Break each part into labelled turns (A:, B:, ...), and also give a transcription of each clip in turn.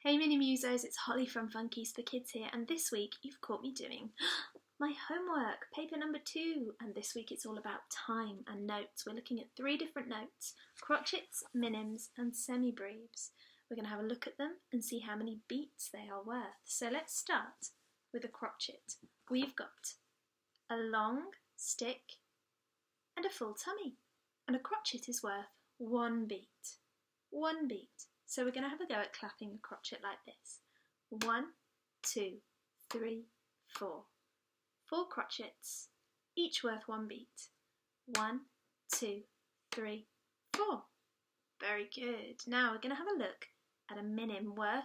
A: Hey Mini Musos, it's Holly from Fun-Keys for Kids here, and this week you've caught me doing my homework, paper number 2, and this week it's all about time and notes. We're looking at 3 different notes: crotchets, minims and semibreves. We're going to have a look at them and see how many beats they are worth. So let's start with a crotchet. We've got a long stick and a full tummy, and a crotchet is worth 1 beat. 1 beat. So we're going to have a go at clapping a crotchet like this. 1, 2, 3, 4. 4 crotchets, each worth 1 beat. 1, 2, 3, 4. Very good. Now we're going to have a look at a minim worth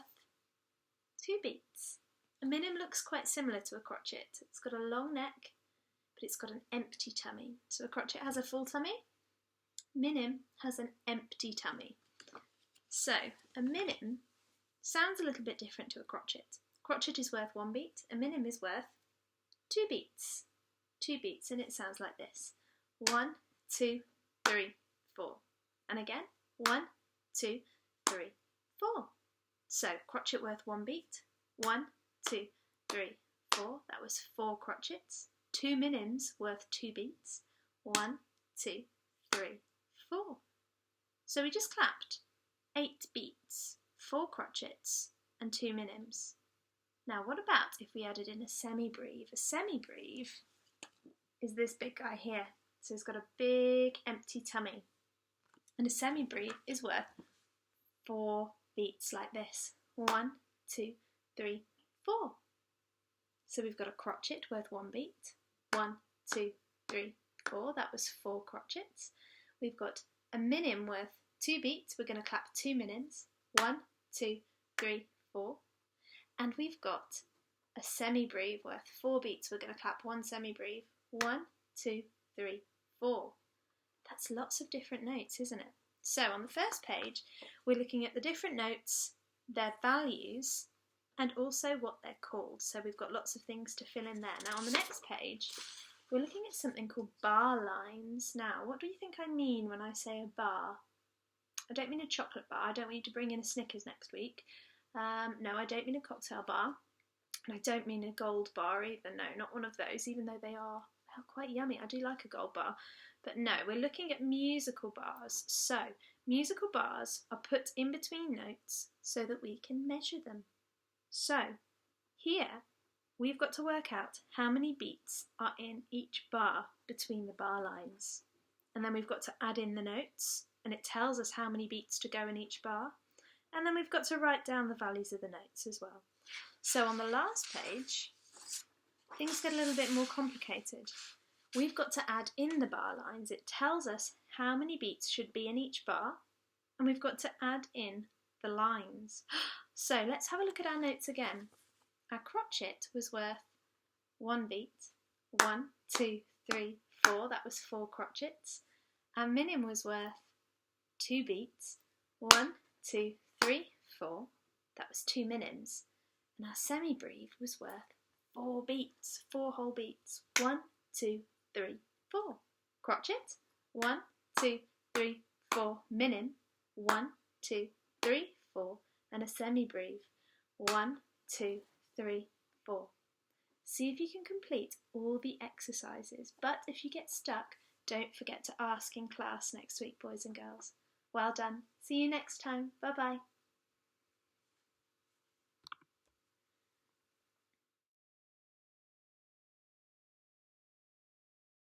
A: 2 beats. A minim looks quite similar to a crotchet. It's got a long neck, but it's got an empty tummy. So a crotchet has a full tummy. Minim has an empty tummy. So, a minim sounds a little bit different to a crotchet. Crotchet is worth 1 beat, a minim is worth 2 beats. 2 beats, and it sounds like this. 1, 2, 3, 4. And again, 1, 2, 3, 4. So, crotchet worth 1 beat. 1, 2, 3, 4. That was 4 crotchets. 2 minims worth 2 beats. 1, 2, 3, 4. So we just clapped 8 beats, 4 crotchets and 2 minims. Now what about if we added in a semibreve? A semibreve is this big guy here. So it's got a big empty tummy. And a semibreve is worth 4 beats like this. 1, 2, 3, 4. So we've got a crotchet worth 1 beat. 1, 2, 3, 4. That was 4 crotchets. We've got a minim worth 2 beats. We're going to clap 2 minims. 1, 2, 3, 4. And we've got a semibreve worth 4 beats. We're going to clap 1 semibreve. 1, 2, 3, 4. That's lots of different notes, isn't it? So on the first page, we're looking at the different notes, their values, and also what they're called. So we've got lots of things to fill in there. Now on the next page, we're looking at something called bar lines. Now, what do you think I mean when I say a bar? I don't mean a chocolate bar. I don't want you to bring in a Snickers next week. No, I don't mean a cocktail bar. And I don't mean a gold bar either. No, not one of those, even though they are quite yummy. I do like a gold bar. But no, we're looking at musical bars. So, musical bars are put in between notes so that we can measure them. So, here, we've got to work out how many beats are in each bar between the bar lines. And then we've got to add in the notes, and it tells us how many beats to go in each bar. And then we've got to write down the values of the notes as well. So on the last page, things get a little bit more complicated. We've got to add in the bar lines. It tells us how many beats should be in each bar, and we've got to add in the lines. So let's have a look at our notes again. Our crotchet was worth 1 beat. 1, 2, 3, 4. That was 4 crotchets. Our minim was worth 2 beats. 1, 2, 3, 4. That was 2 minims. And our semibreve was worth 4 beats, 4 whole beats. 1, 2, 3, 4. Crotchet, 1, 2, 3, 4. Minim, 1, 2, 3, 4. And a semibreve, 1, 2, 3, 4. See if you can complete all the exercises, but if you get stuck, don't forget to ask in class next week, boys and girls. Well done. See you next time. Bye-bye.